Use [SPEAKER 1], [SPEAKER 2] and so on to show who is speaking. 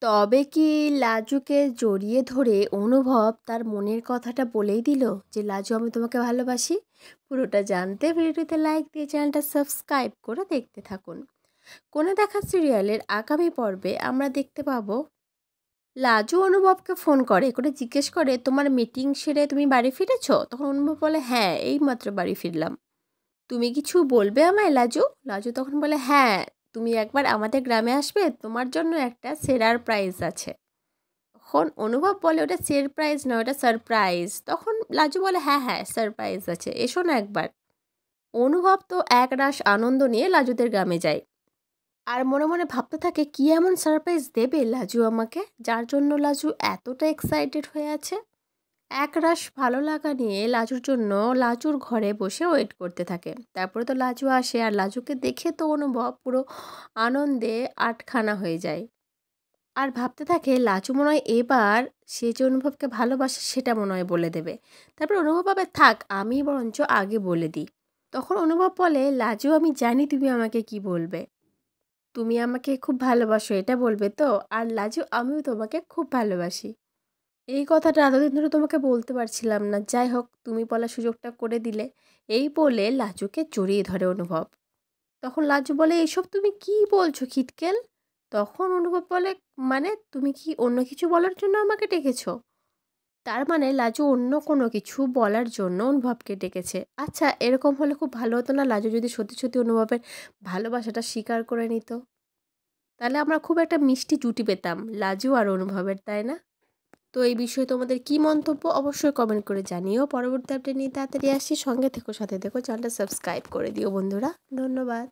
[SPEAKER 1] তবে কি লাজুকে জড়িয়ে ধরে অনুভব তার মনের কথাটা বলেই দিল যে লাজু আমি তোমাকে ভালোবাসি? পুরোটা জানতে ভিডিওটিতে লাইক দিয়ে চ্যানেলটা সাবস্ক্রাইব করে দেখতে থাকুন। কোণে দেখা সিরিয়ালের আগামী পর্বে আমরা দেখতে পাবো লাজু অনুভবকে ফোন করে জিজ্ঞেস করে তোমার মিটিং সেরে তুমি বাড়ি ফিরেছো? তখন অনুভব বলে হ্যাঁ এইমাত্র বাড়ি ফিরলাম। তুমি কিছু বলবে আমায় লাজু? লাজু তখন বলে হ্যাঁ, তুমি একবার আমাদের গ্রামে আসবে, তোমার জন্য একটা সেরার প্রাইজ আছে। তখন অনুভব বলে ওটা প্রাইজ না, ওটা সারপ্রাইজ। তখন লাজু বলে হ্যাঁ হ্যাঁ সারপ্রাইজ আছে, এসো না একবার। অনুভব তো একরাশ আনন্দ নিয়ে লাজুদের গ্রামে যায় আর মনে মনে ভাবতে থাকে কি এমন সারপ্রাইজ দেবে লাজু আমাকে, যার জন্য লাজু এতটা এক্সাইটেড হয়ে আছে। একরাশ ভালো লাগা নিয়ে লাজুর জন্য লাজুর ঘরে বসে ওয়েট করতে থাকে। তারপরে তো লাজু আসে আর লাজুকে দেখে তো অনুভব পুরো আনন্দে আটখানা হয়ে যায় আর ভাবতে থাকে লাজু মনে হয় এবার সে যে অনুভবকে ভালোবাসে সেটা মনে হয় বলে দেবে। তারপর অনুভব ভাবে থাক আমি বরঞ্চ আগে বলে দিই। তখন অনুভব বলে লাজু আমি জানি তুমি আমাকে কি বলবে, তুমি আমাকে খুব ভালোবাসো এটা বলবে তো? আর লাজু আমিও তোমাকে খুব ভালোবাসি। এই কথাটা এতদিন ধরে তোমাকে বলতে পারছিলাম না, যাই হোক তুমি বলার সুযোগটা করে দিলে। এই বলে লাজুকে জড়িয়ে ধরে অনুভব। তখন লাজু বলে এসব তুমি কি বলছো খিটকেল? তখন অনুভব বলে মানে তুমি কি অন্য কিছু বলার জন্য আমাকে ডেকেছো? তার মানে লাজু অন্য কোনো কিছু বলার জন্য অনুভবকে ডেকেছে। আচ্ছা এরকম হলে খুব ভালো হতো না লাজু যদি সত্যি সত্যি অনুভবের ভালোবাসাটা স্বীকার করে নিত? তাহলে আমরা খুব একটা মিষ্টি জুটি পেতাম লাজু আর অনুভবের, তাই না? তো এই বিষয়ে তোমাদের কি মন্তব্য অবশ্যই কমেন্ট করে জানিও। পরবর্তী আপডেট নিয়ে তাড়াতাড়ি আসি, সঙ্গে থেকো, সাথে থেকো, চ্যানেলটা সাবস্ক্রাইব করে দিও বন্ধুরা। ধন্যবাদ।